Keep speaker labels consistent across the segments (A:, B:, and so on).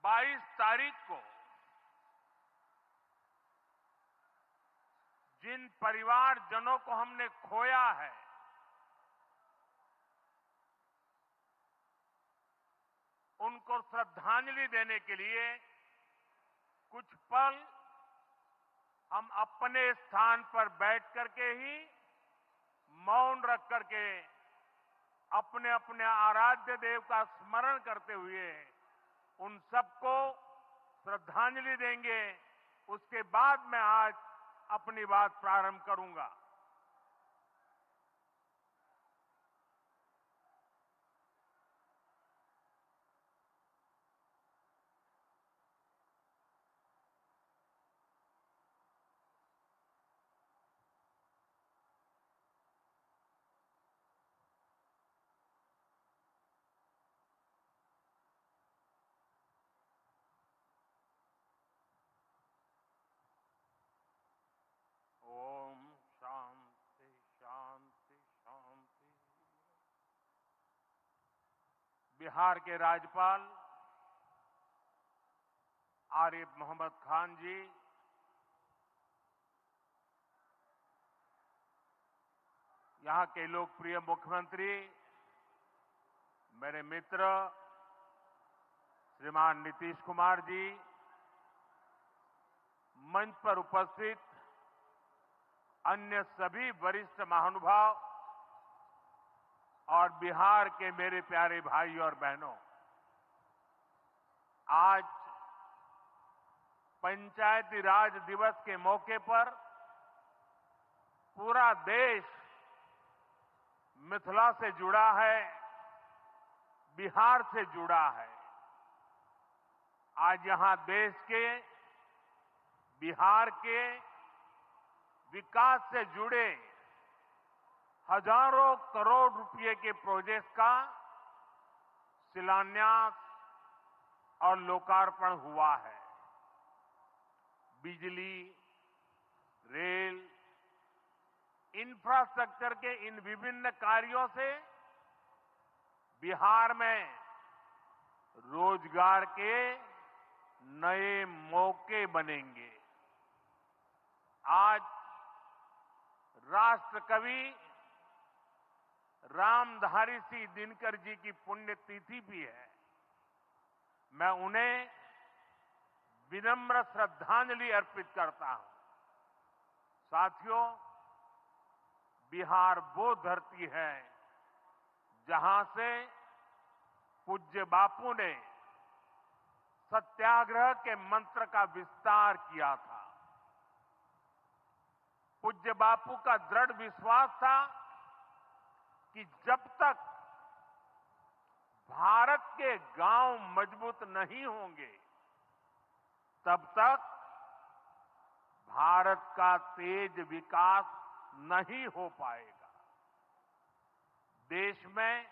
A: 22 तारीख को जिन परिवारजनों को हमने खोया है, उनको श्रद्धांजलि देने के लिए कुछ पल हम अपने स्थान पर बैठ करके ही मौन रख करके अपने अपने आराध्य देव का स्मरण करते हुए उन सबको श्रद्धांजलि देंगे। उसके बाद मैं आज अपनी बात प्रारंभ करूंगा। ओम शांति शांति शांति। बिहार के राज्यपाल आरिफ मोहम्मद खान जी, यहां के लोकप्रिय मुख्यमंत्री मेरे मित्र श्रीमान नीतीश कुमार जी, मंच पर उपस्थित अन्य सभी वरिष्ठ महानुभाव और बिहार के मेरे प्यारे भाई और बहनों, आज पंचायती राज दिवस के मौके पर पूरा देश मिथिला से जुड़ा है, बिहार से जुड़ा है। आज यहां देश के, बिहार के विकास से जुड़े हजारों करोड़ रुपए के प्रोजेक्ट का शिलान्यास और लोकार्पण हुआ है। बिजली, रेल, इंफ्रास्ट्रक्चर के इन विभिन्न कार्यों से बिहार में रोजगार के नए मौके बनेंगे। आज राष्ट्र कवि रामधारी सिंह दिनकर जी की पुण्यतिथि भी है। मैं उन्हें विनम्र श्रद्धांजलि अर्पित करता हूं। साथियों, बिहार वो धरती है जहां से पूज्य बापू ने सत्याग्रह के मंत्र का विस्तार किया था। पूज्य बापू का दृढ़ विश्वास था कि जब तक भारत के गांव मजबूत नहीं होंगे, तब तक भारत का तेज विकास नहीं हो पाएगा। देश में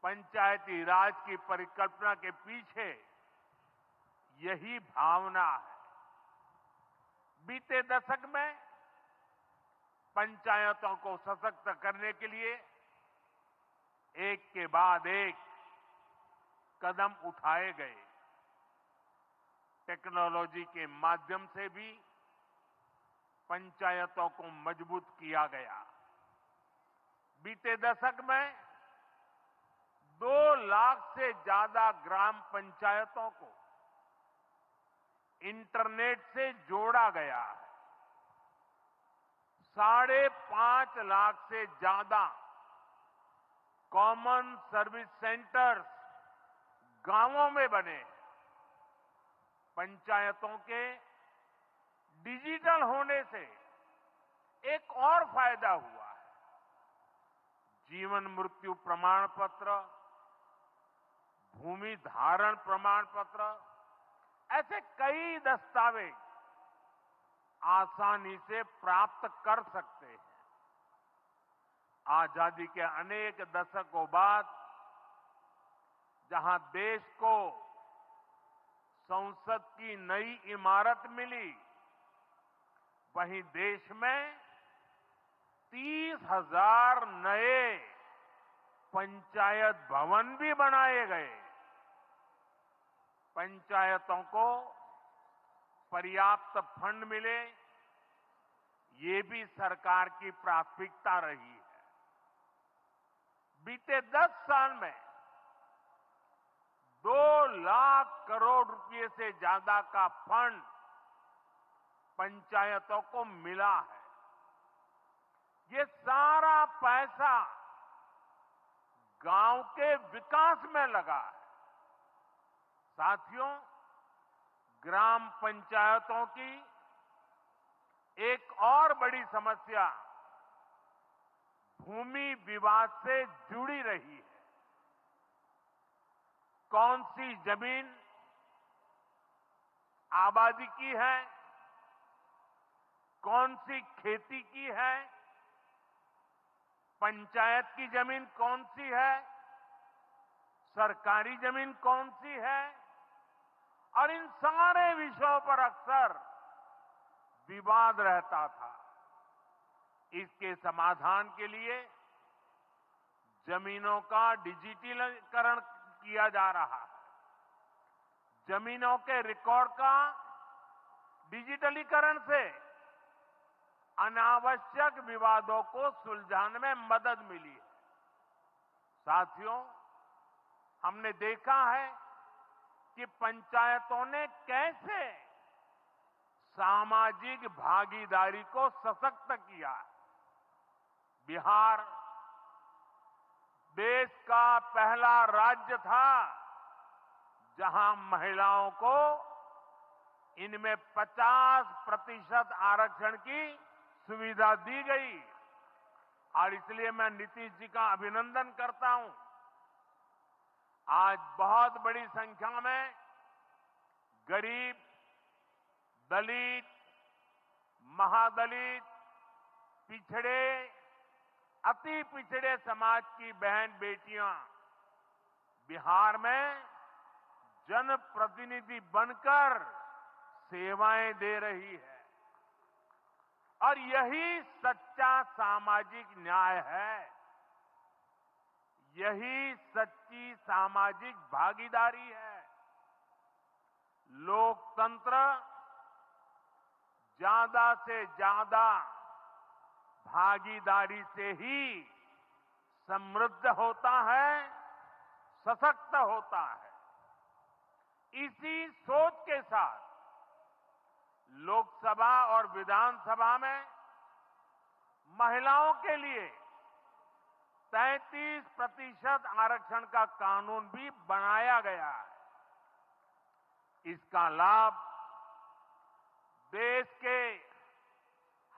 A: पंचायती राज की परिकल्पना के पीछे यही भावना है। बीते दशक में पंचायतों को सशक्त करने के लिए एक के बाद एक कदम उठाए गए। टेक्नोलॉजी के माध्यम से भी पंचायतों को मजबूत किया गया। बीते दशक में 2 लाख से ज्यादा ग्राम पंचायतों को इंटरनेट से जोड़ा गया है। 5.5 लाख से ज्यादा कॉमन सर्विस सेंटर्स गांवों में बने हैं। पंचायतों के डिजिटल होने से एक और फायदा हुआ है। जीवन मृत्यु प्रमाण पत्र, भूमि धारण प्रमाण पत्र, ऐसे कई दस्तावेज आसानी से प्राप्त कर सकते हैं। आजादी के अनेक दशकों बाद जहां देश को संसद की नई इमारत मिली, वहीं देश में 30,000 नए पंचायत भवन भी बनाए गए। पंचायतों को पर्याप्त फंड मिले, ये भी सरकार की प्राथमिकता रही है। बीते 10 साल में 2 लाख करोड़ रुपए से ज्यादा का फंड पंचायतों को मिला है। ये सारा पैसा गांव के विकास में लगा है। साथियों, ग्राम पंचायतों की एक और बड़ी समस्या भूमि विवाद से जुड़ी रही है। कौन सी जमीन आबादी की है, कौन सी खेती की है, पंचायत की जमीन कौन सी है, सरकारी जमीन कौन सी है, और इन सारे विषयों पर अक्सर विवाद रहता था। इसके समाधान के लिए जमीनों का डिजिटलीकरण किया जा रहा है। जमीनों के रिकॉर्ड का डिजिटलीकरण से अनावश्यक विवादों को सुलझाने में मदद मिली है। साथियों, हमने देखा है कि पंचायतों ने कैसे सामाजिक भागीदारी को सशक्त किया। बिहार देश का पहला राज्य था जहां महिलाओं को इनमें 50% आरक्षण की सुविधा दी गई, और इसलिए मैं नीतीश जी का अभिनंदन करता हूं। आज बहुत बड़ी संख्या में गरीब, दलित, महादलित, पिछड़े, अति पिछड़े समाज की बहन बेटियां बिहार में जनप्रतिनिधि बनकर सेवाएं दे रही है, और यही सच्चा सामाजिक न्याय है। यही सच्ची सामाजिक भागीदारी है। लोकतंत्र ज्यादा से ज्यादा भागीदारी से ही समृद्ध होता है, सशक्त होता है। इसी सोच के साथ लोकसभा और विधानसभा में महिलाओं के लिए 33% आरक्षण का कानून भी बनाया गया है। इसका लाभ देश के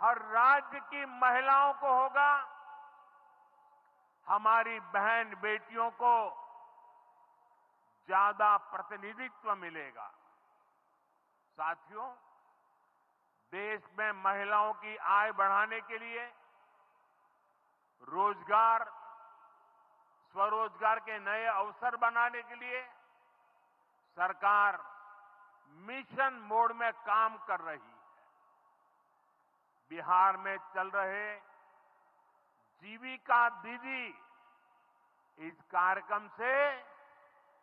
A: हर राज्य की महिलाओं को होगा। हमारी बहन बेटियों को ज्यादा प्रतिनिधित्व मिलेगा। साथियों, देश में महिलाओं की आय बढ़ाने के लिए रोजगार, स्वरोजगार के नए अवसर बनाने के लिए सरकार मिशन मोड में काम कर रही है। बिहार में चल रहे जीविका दीदी इस कार्यक्रम से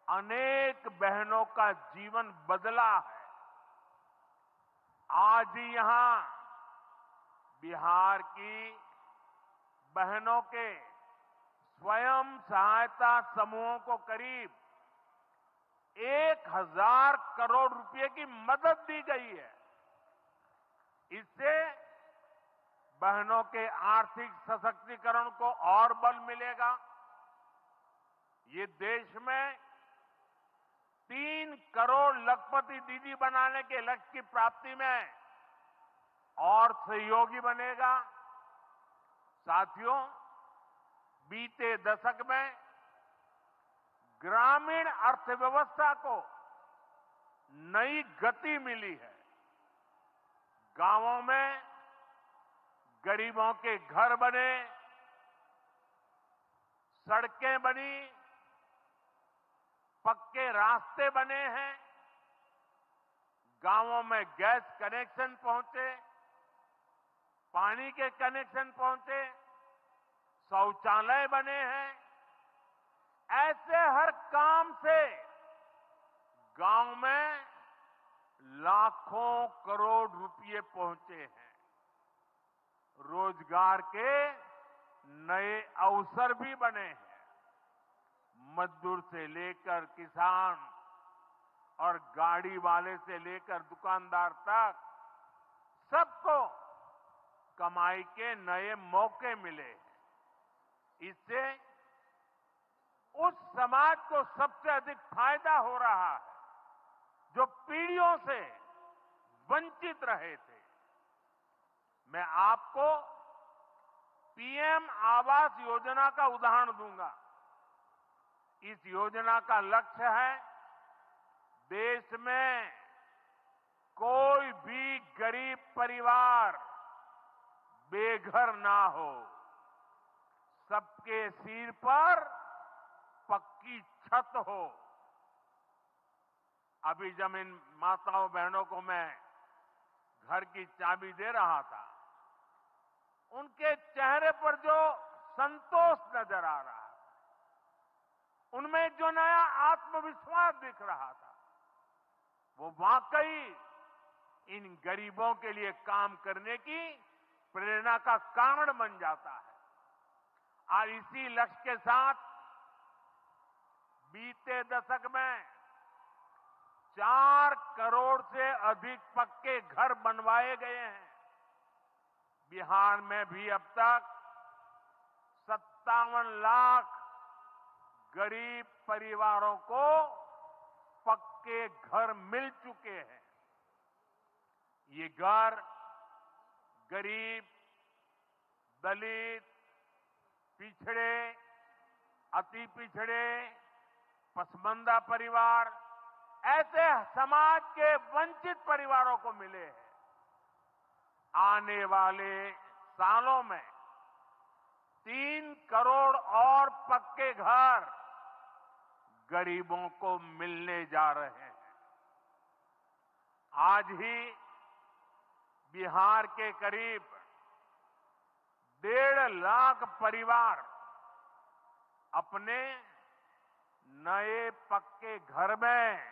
A: अनेक बहनों का जीवन बदला है। आज ही यहां बिहार की बहनों के स्वयं सहायता समूहों को करीब 1000 करोड़ रुपए की मदद दी गई है। इससे बहनों के आर्थिक सशक्तिकरण को और बल मिलेगा। ये देश में 3 करोड़ लखपति दीदी बनाने के लक्ष्य की प्राप्ति में और सहयोगी बनेगा। साथियों, बीते दशक में ग्रामीण अर्थव्यवस्था को नई गति मिली है। गांवों में गरीबों के घर बने, सड़कें बनी, पक्के रास्ते बने हैं, गांवों में गैस कनेक्शन पहुंचे, पानी के कनेक्शन पहुंचे, शौचालय बने हैं। ऐसे हर काम से गांव में लाखों करोड़ रुपए पहुंचे हैं। रोजगार के नए अवसर भी बने हैं। मजदूर से लेकर किसान और गाड़ी वाले से लेकर दुकानदार तक सबको कमाई के नए मौके मिले हैं। इससे उस समाज को सबसे अधिक फायदा हो रहा है जो पीढ़ियों से वंचित रहे थे। मैं आपको पीएम आवास योजना का उदाहरण दूंगा। इस योजना का लक्ष्य है देश में कोई भी गरीब परिवार बेघर ना हो, सबके सिर पर पक्की छत हो। अभी जब इन माताओं बहनों को मैं घर की चाबी दे रहा था, उनके चेहरे पर जो संतोष नजर आ रहा था, उनमें जो नया आत्मविश्वास दिख रहा था, वो वाकई इन गरीबों के लिए काम करने की प्रेरणा का कारण बन जाता है। और इसी लक्ष्य के साथ बीते दशक में 4 करोड़ से अधिक पक्के घर बनवाए गए हैं। बिहार में भी अब तक 57 लाख गरीब परिवारों को पक्के घर मिल चुके हैं। ये घर गरीब, दलित, पिछड़े, अति पिछड़े, पसमानदा परिवार, ऐसे समाज के वंचित परिवारों को मिले हैं। आने वाले सालों में 3 करोड़ और पक्के घर गरीबों को मिलने जा रहे हैं। आज ही बिहार के करीब 1.5 लाख परिवार अपने नए पक्के घर में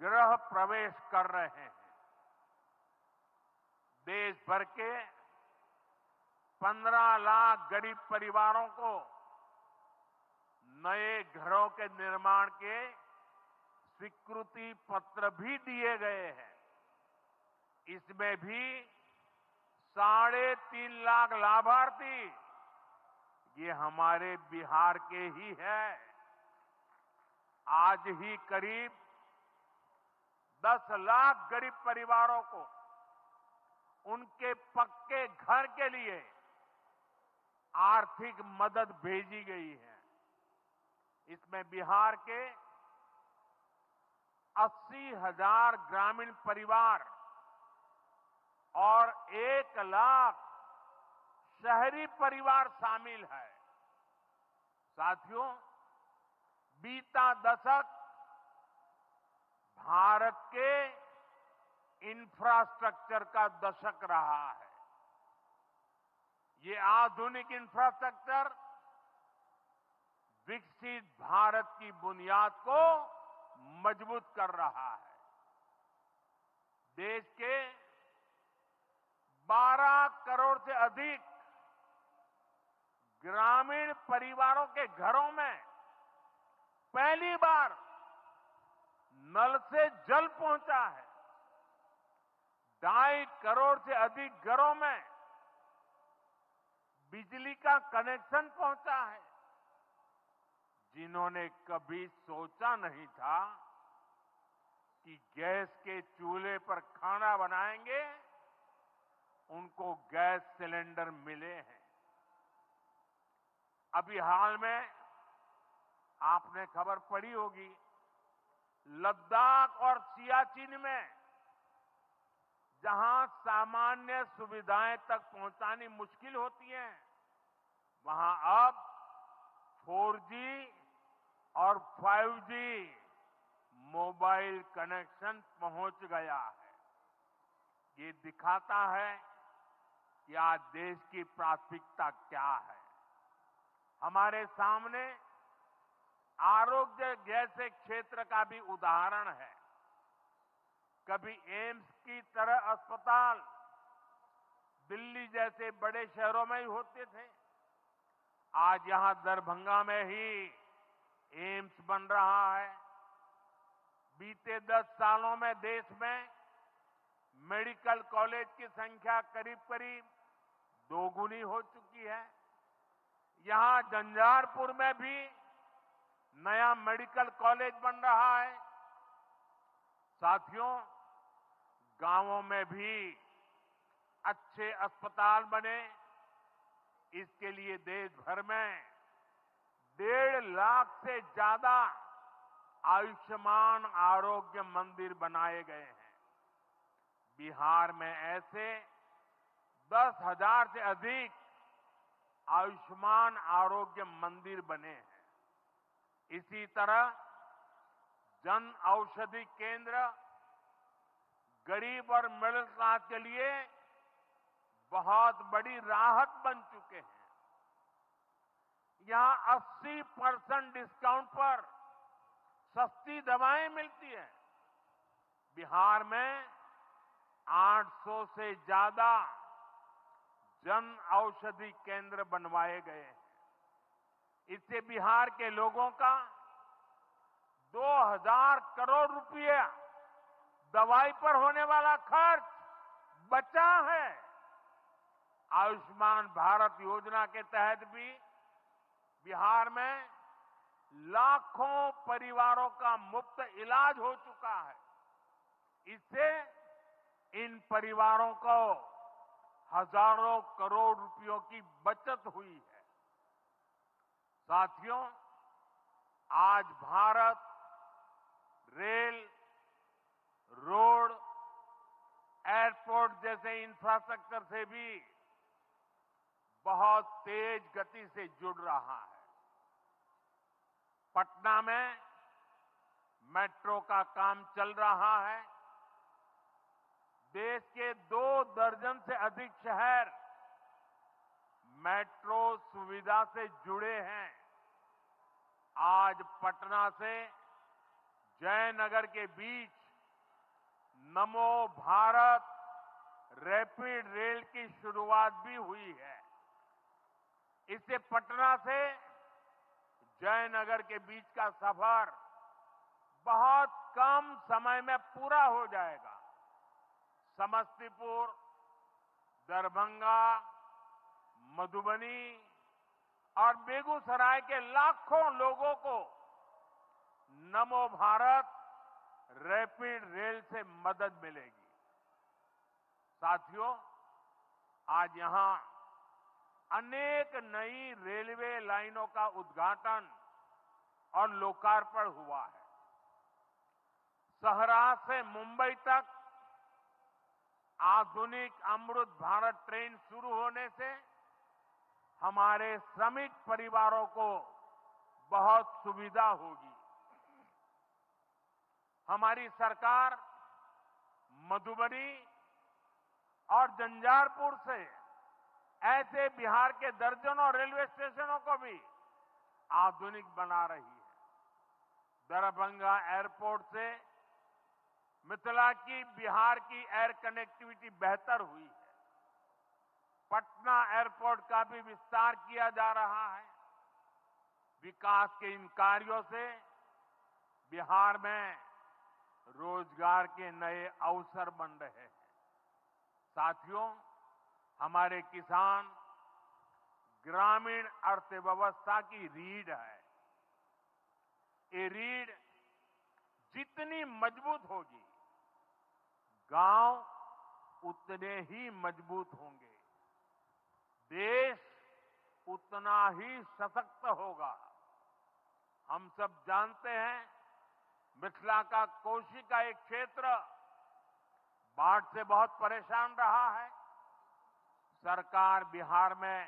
A: गृह प्रवेश कर रहे हैं। देश भर के 15 लाख गरीब परिवारों को नए घरों के निर्माण के स्वीकृति पत्र भी दिए गए हैं। इसमें भी 3.5 लाख लाभार्थी ये हमारे बिहार के ही हैं। आज ही करीब 10 लाख गरीब परिवारों को उनके पक्के घर के लिए आर्थिक मदद भेजी गई है। इसमें बिहार के 80,000 ग्रामीण परिवार और 1 लाख शहरी परिवार शामिल है। साथियों, बीता दशक भारत के इंफ्रास्ट्रक्चर का दशक रहा है। ये आधुनिक इंफ्रास्ट्रक्चर विकसित भारत की बुनियाद को मजबूत कर रहा है। देश के 12 करोड़ से अधिक ग्रामीण परिवारों के घरों में पहली बार नल से जल पहुंचा है। 2.5 करोड़ से अधिक घरों में बिजली का कनेक्शन पहुंचा है। जिन्होंने कभी सोचा नहीं था कि गैस के चूल्हे पर खाना बनाएंगे, उनको गैस सिलेंडर मिले हैं। अभी हाल में आपने खबर पढ़ी होगी, लद्दाख और सियाचिन में जहां सामान्य सुविधाएं तक पहुंचानी मुश्किल होती हैं, वहां अब 4G और 5G मोबाइल कनेक्शन पहुंच गया है। ये दिखाता है कि आज देश की प्राथमिकता क्या है। हमारे सामने आरोग्य जैसे क्षेत्र का भी उदाहरण है। कभी एम्स की तरह अस्पताल दिल्ली जैसे बड़े शहरों में ही होते थे। आज यहां दरभंगा में ही एम्स बन रहा है। बीते 10 सालों में देश में मेडिकल कॉलेज की संख्या करीब करीब दोगुनी हो चुकी है। यहां झंझारपुर में भी नया मेडिकल कॉलेज बन रहा है। साथियों, गांवों में भी अच्छे अस्पताल बने, इसके लिए देश भर में 1.5 लाख से ज्यादा आयुष्मान आरोग्य मंदिर बनाए गए हैं। बिहार में ऐसे 10,000 से अधिक आयुष्मान आरोग्य मंदिर बने हैं। इसी तरह जन औषधि केंद्र गरीब और मिडिल क्लास के लिए बहुत बड़ी राहत बन चुके हैं। यहां 80% डिस्काउंट पर सस्ती दवाएं मिलती हैं। बिहार में 800 से ज्यादा जन औषधि केंद्र बनवाए गए हैं। इससे बिहार के लोगों का 2,000 करोड़ रुपया दवाई पर होने वाला खर्च बचा है। आयुष्मान भारत योजना के तहत भी बिहार में लाखों परिवारों का मुफ्त इलाज हो चुका है। इससे इन परिवारों को हजारों करोड़ रुपयों की बचत हुई है। साथियों, आज भारत रेल, रोड, एयरपोर्ट जैसे इंफ्रास्ट्रक्चर से भी बहुत तेज गति से जुड़ रहा है। पटना में मेट्रो का काम चल रहा है। देश के 2 दर्जन से अधिक शहर मेट्रो सुविधा से जुड़े हैं। आज पटना से जयनगर के बीच नमो भारत रैपिड रेल की शुरुआत भी हुई है। इससे पटना से जयनगर के बीच का सफर बहुत कम समय में पूरा हो जाएगा। समस्तीपुर, दरभंगा, मधुबनी और बेगूसराय के लाखों लोगों को नमो भारत रैपिड रेल से मदद मिलेगी। साथियों, आज यहां अनेक नई रेलवे लाइनों का उद्घाटन और लोकार्पण हुआ है। सहरा से मुंबई तक आधुनिक अमृत भारत ट्रेन शुरू होने से हमारे श्रमिक परिवारों को बहुत सुविधा होगी। हमारी सरकार मधुबनी और झंझारपुर से ऐसे बिहार के दर्जनों रेलवे स्टेशनों को भी आधुनिक बना रही है। दरभंगा एयरपोर्ट से मिथिला की बिहार की एयर कनेक्टिविटी बेहतर हुई है। पटना एयरपोर्ट का भी विस्तार किया जा रहा है। विकास के इन कार्यों से बिहार में रोजगार के नए अवसर बन रहे हैं। साथियों, हमारे किसान ग्रामीण अर्थव्यवस्था की रीढ़ है। ये रीढ़ जितनी मजबूत होगी, गांव उतने ही मजबूत होंगे, देश उतना ही सशक्त होगा। हम सब जानते हैं, मिथिला का कोशी का एक क्षेत्र बाढ़ से बहुत परेशान रहा है। सरकार बिहार में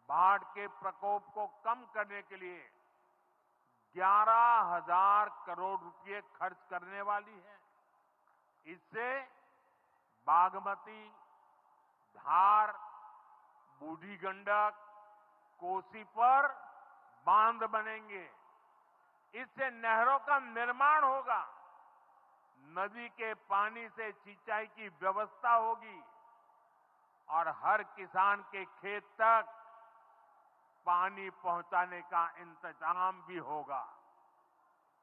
A: बाढ़ के प्रकोप को कम करने के लिए 11,000 करोड़ रुपए खर्च करने वाली है। इससे बागमती, धार, बूढ़ी गंडक, कोसी पर बांध बनेंगे। इससे नहरों का निर्माण होगा, नदी के पानी से सिंचाई की व्यवस्था होगी और हर किसान के खेत तक पानी पहुंचाने का इंतजाम भी होगा।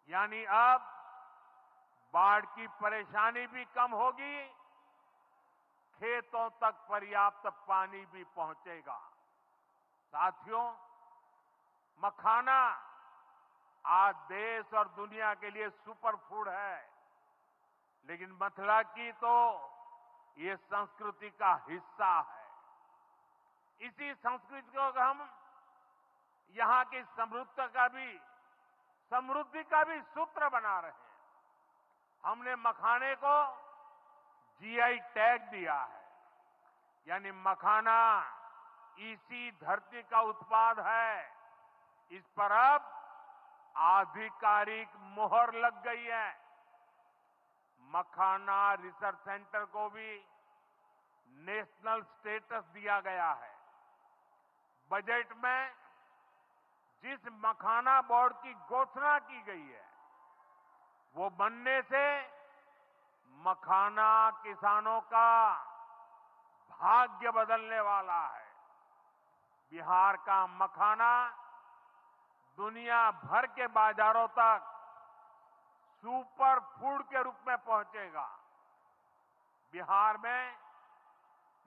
A: यानी अब बाढ़ की परेशानी भी कम होगी, खेतों तक पर्याप्त पानी भी पहुंचेगा। साथियों, मखाना आज देश और दुनिया के लिए सुपर फूड है, लेकिन मिथिला की तो ये संस्कृति का हिस्सा है। इसी संस्कृति को हम यहां की समृद्धि का भी सूत्र बना रहे हैं। हमने मखाने को जीआई टैग दिया है, यानी मखाना इसी धरती का उत्पाद है। इस पर अब आधिकारिक मोहर लग गई है। मखाना रिसर्च सेंटर को भी नेशनल स्टेटस दिया गया है। बजट में जिस मखाना बोर्ड की घोषणा की गई है, वो बनने से मखाना किसानों का भाग्य बदलने वाला है। बिहार का मखाना दुनिया भर के बाजारों तक सुपर फूड के रूप में पहुंचेगा। बिहार में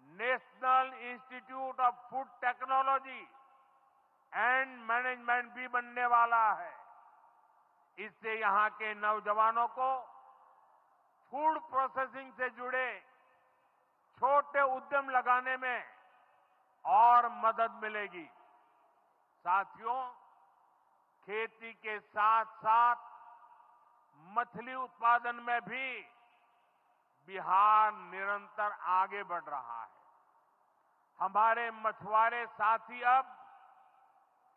A: national institute of food technology and management भी बनने वाला है। इससे यहां के नौजवानों को फूड प्रोसेसिंग से जुड़े छोटे उद्यम लगाने में और मदद मिलेगी। साथियों, खेती के साथ साथ मछली उत्पादन में भी बिहार निरंतर आगे बढ़ रहा है। हमारे मछुआरे साथी अब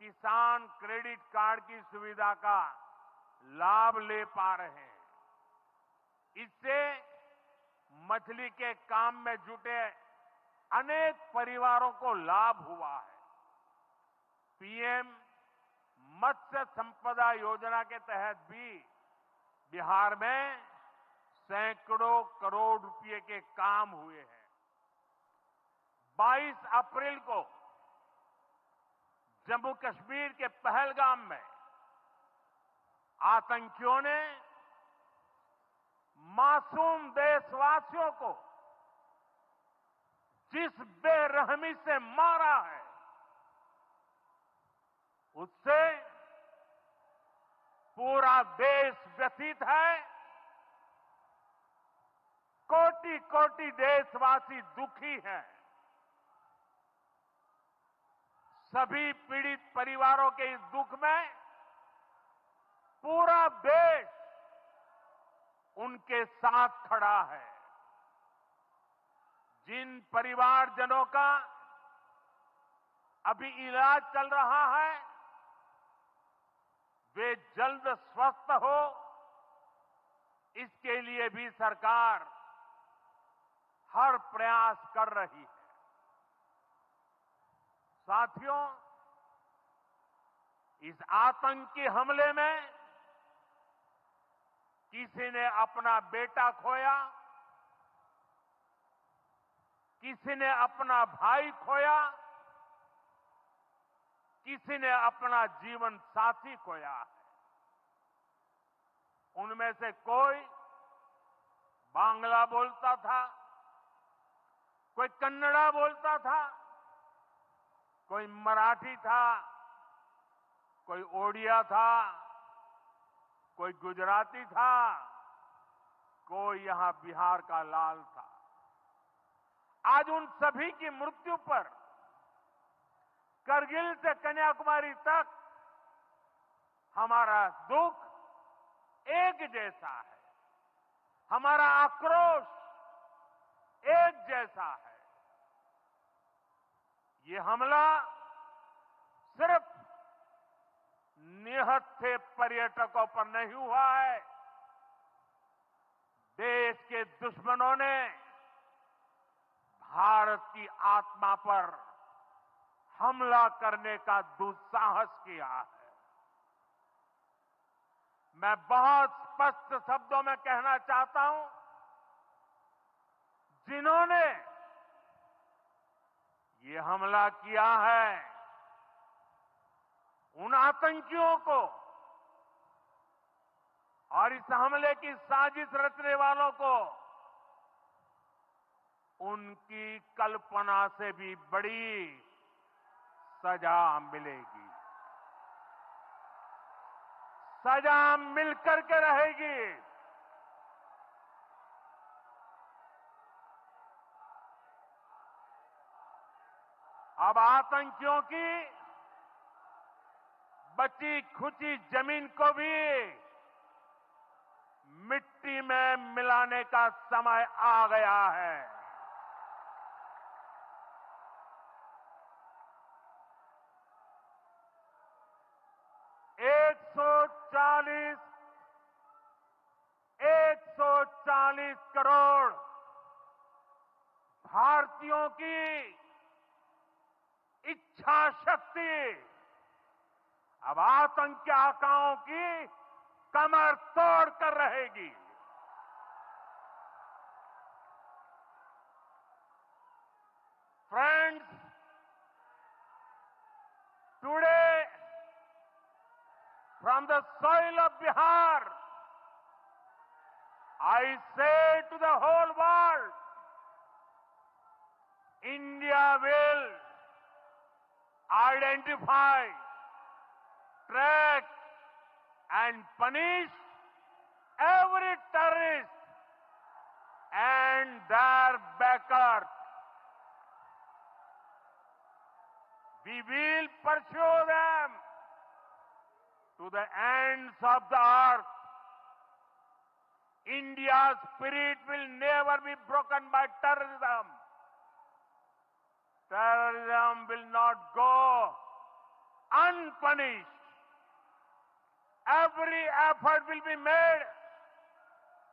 A: किसान क्रेडिट कार्ड की सुविधा का लाभ ले पा रहे हैं। इससे मछली के काम में जुटे अनेक परिवारों को लाभ हुआ है। पीएम मत्स्य संपदा योजना के तहत भी बिहार में सैकड़ों करोड़ रुपए के काम हुए हैं। 22 अप्रैल को जम्मू कश्मीर के पहलगाम में आतंकियों ने मासूम देशवासियों को जिस बेरहमी से मारा है, उससे पूरा देश व्यथित है। कोटि कोटि देशवासी दुखी हैं। सभी पीड़ित परिवारों के इस दुख में पूरा देश उनके साथ खड़ा है। जिन परिवारजनों का अभी इलाज चल रहा है, वे जल्द स्वस्थ हो, इसके लिए भी सरकार हर प्रयास कर रही है। साथियों, इस आतंकी हमले में किसी ने अपना बेटा खोया, किसी ने अपना भाई खोया, किसी ने अपना जीवन साथी खोया है। उनमें से कोई बांग्ला बोलता था, कोई कन्नड़ा बोलता था, कोई मराठी था, कोई ओडिया था, कोई गुजराती था, कोई यहां बिहार का लाल था। आज उन सभी की मृत्यु पर करगिल से कन्याकुमारी तक हमारा दुख एक जैसा है, हमारा आक्रोश एक जैसा है। ये हमला सिर्फ निहत्थे पर्यटकों पर नहीं हुआ है। देश के दुश्मनों ने भारत की आत्मा पर हमला करने का दुस्साहस किया है। मैं बहुत स्पष्ट शब्दों में कहना चाहता हूं, जिन्होंने ये हमला किया है, उन आतंकियों को और इस हमले की साजिश रचने वालों को उनकी कल्पना से भी बड़ी सजा मिलेगी। सजा मिलकर के रहेगी। अब आतंकियों की बची खुची जमीन को भी मिट्टी में मिलाने का समय आ गया है। एक सौ चालीस करोड़ भारतीयों की इच्छा शक्ति अब आतंकी आकाओं की कमर तोड़ कर रहेगी। Friends, today from the soil of Bihar, I say to the whole world, India will identify, track and punish every terrorist and their backers. We will pursue them to the ends of the earth. India's spirit will never be broken by terrorism. Terrorism will not go unpunished. Every effort will be made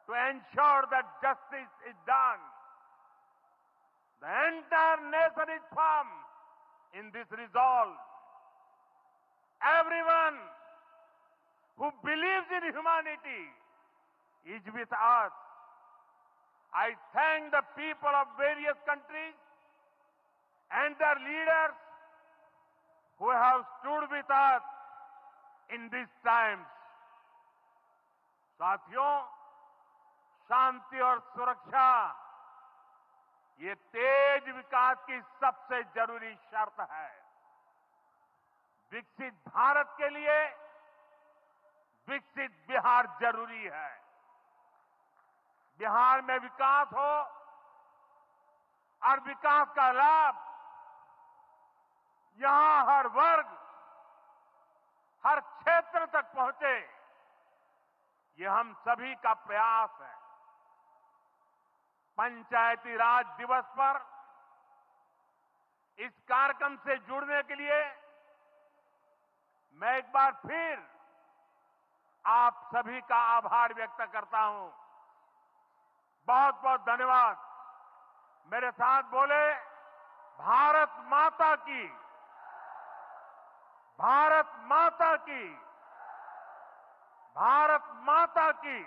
A: to ensure that justice is done. The entire nation is firm in this resolve. Everyone who believes in humanity is with us. I thank the people of various countries and their leaders who have stood with us in these times. साथियों, शांति और सुरक्षा ये तेज विकास की सबसे जरूरी शर्त है। विकसित भारत के लिए विकसित बिहार जरूरी है। बिहार में विकास हो और विकास का लाभ यहां हर वर्ग, हर क्षेत्र तक पहुंचे, ये हम सभी का प्रयास है। पंचायती राज दिवस पर इस कार्यक्रम से जुड़ने के लिए मैं एक बार फिर आप सभी का आभार व्यक्त करता हूं। बहुत बहुत धन्यवाद। मेरे साथ बोले, भारत माता की, भारत माता की, भारत माता की।